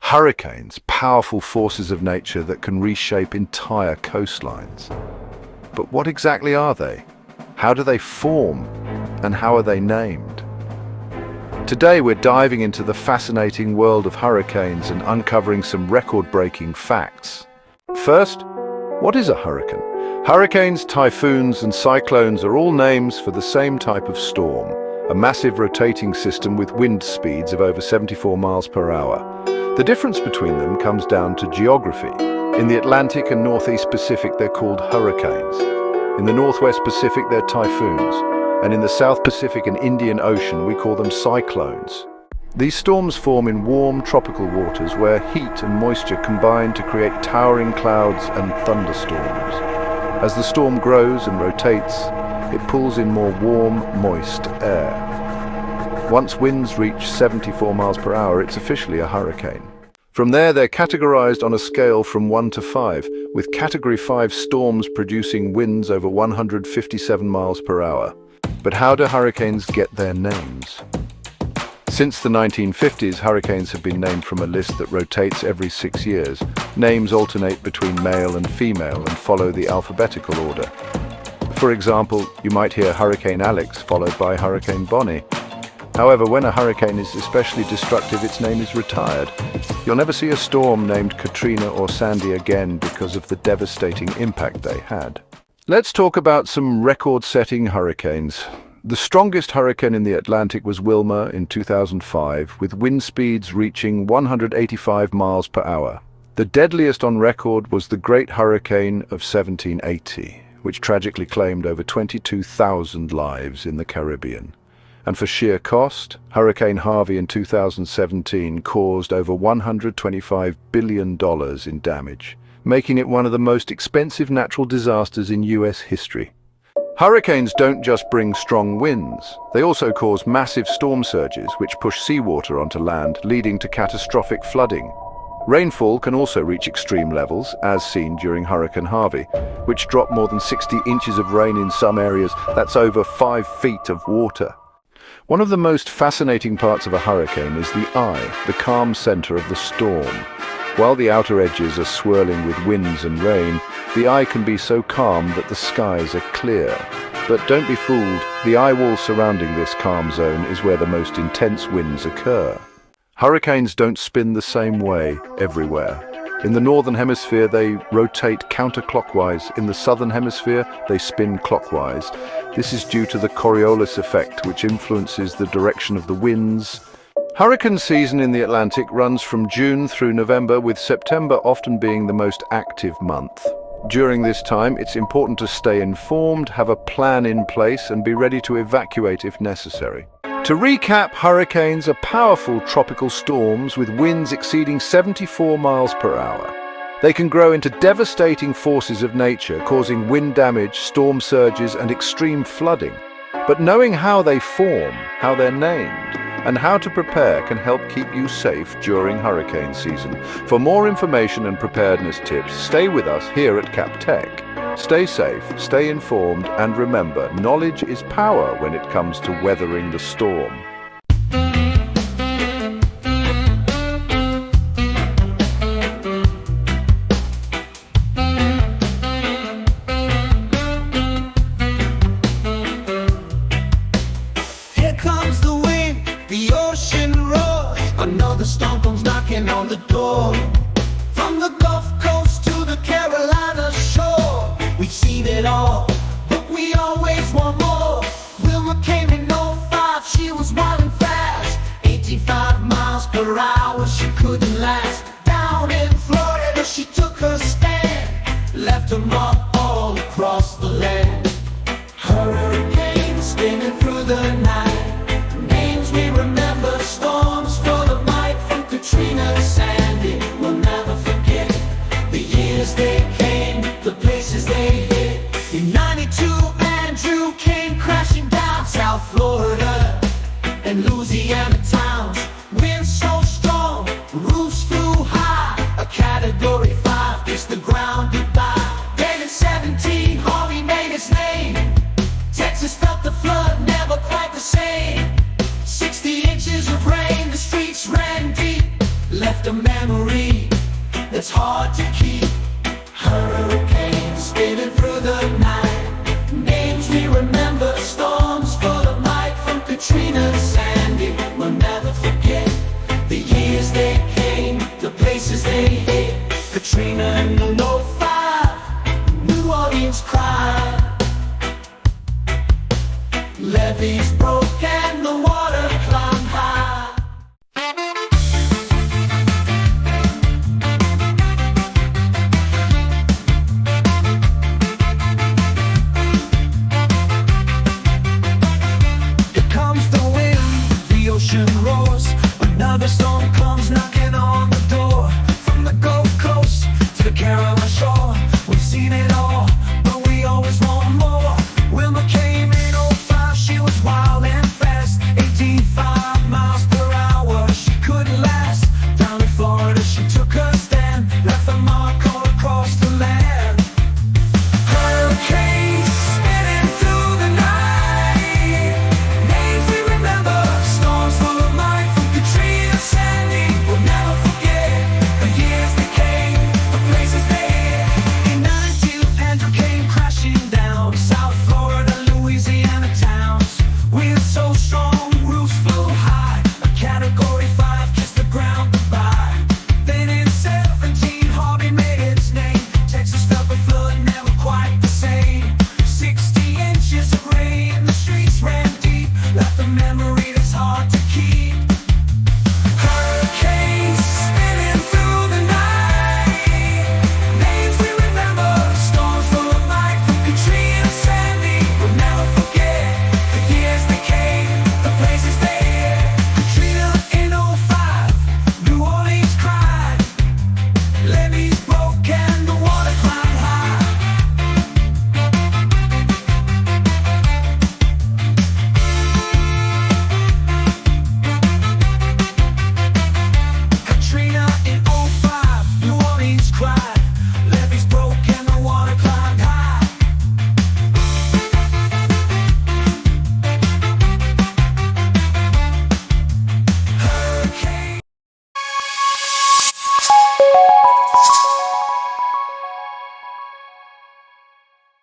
Hurricanes, powerful forces of nature that can reshape entire coastlines. But what exactly are they? How do they form? And how are they named? Today we're diving into the fascinating world of hurricanes and uncovering some record-breaking facts. First, what is a hurricane? Hurricanes, typhoons, and cyclones are all names for the same type of storm, a massive rotating system with wind speeds of over 74 miles per hour. The difference between them comes down to geography. In the Atlantic and Northeast Pacific, they're called hurricanes. In the Northwest Pacific, they're typhoons. And in the South Pacific and Indian Ocean, we call them cyclones. These storms form in warm tropical waters where heat and moisture combine to create towering clouds and thunderstorms. As the storm grows and rotates, it pulls in more warm, moist air. Once winds reach 74 miles per hour, it's officially a hurricane. From there, they're categorized on a scale from 1 to 5, with Category 5 storms producing winds over 157 miles per hour. But how do hurricanes get their names? Since the 1950s, hurricanes have been named from a list that rotates every 6 years. Names alternate between male and female and follow the alphabetical order. For example, you might hear Hurricane Alex followed by Hurricane Bonnie. However, when a hurricane is especially destructive, its name is retired. You'll never see a storm named Katrina or Sandy again because of the devastating impact they had. Let's talk about some record-setting hurricanes. The strongest hurricane in the Atlantic was Wilma in 2005, with wind speeds reaching 185 miles per hour. The deadliest on record was the Great Hurricane of 1780, which tragically claimed over 22,000 lives in the Caribbean. And for sheer cost, Hurricane Harvey in 2017 caused over $125 billion in damage, making it one of the most expensive natural disasters in US history. Hurricanes don't just bring strong winds, they also cause massive storm surges which push seawater onto land, leading to catastrophic flooding. Rainfall can also reach extreme levels, as seen during Hurricane Harvey, which dropped more than 60 inches of rain in some areas. That's over 5 feet of water. One of the most fascinating parts of a hurricane is the eye, the calm center of the storm. While the outer edges are swirling with winds and rain, the eye can be so calm that the skies are clear. But don't be fooled, the eye wall surrounding this calm zone is where the most intense winds occur. Hurricanes don't spin the same way everywhere. In the northern hemisphere, they rotate counterclockwise. In the southern hemisphere, they spin clockwise. This is due to the Coriolis effect, which influences the direction of the winds. Hurricane season in the Atlantic runs from June through November, with September often being the most active month. During this time, it's important to stay informed, have a plan in place, and be ready to evacuate if necessary. To recap, hurricanes are powerful tropical storms with winds exceeding 74 miles per hour. They can grow into devastating forces of nature, causing wind damage, storm surges, and extreme flooding. But knowing how they form, how they're named, and how to prepare can help keep you safe during hurricane season. For more information and preparedness tips, stay with us here at CapTech. Stay safe, stay informed, and remember, knowledge is power when it comes to weathering the storm. Here comes the wind, the ocean roars. Another storm comes knocking on the door. From the Gulf Coast to the Carolina shore, we've seen it all, but we always want more. Wilma came in '05, she was wild and fast. 85 miles per hour, she couldn't last. Down in Florida, she took her stand, left a mark all across the land. Hurricanes spinning through the night, names we remember, storms full of might. From Katrina to Sandy, we'll never forget the years they came, the places they hit. In '92, Andrew came crashing down South Florida and Louisiana towns. Winds so strong, roofs flew high. A Category 5 kissed the ground goodbye. Then in '17, Harvey made his name. Texas felt the flood, never quite the same. 60 inches of rain, the streets ran deep, left a memory Katrina in '05, New Orleans cried. Levees broke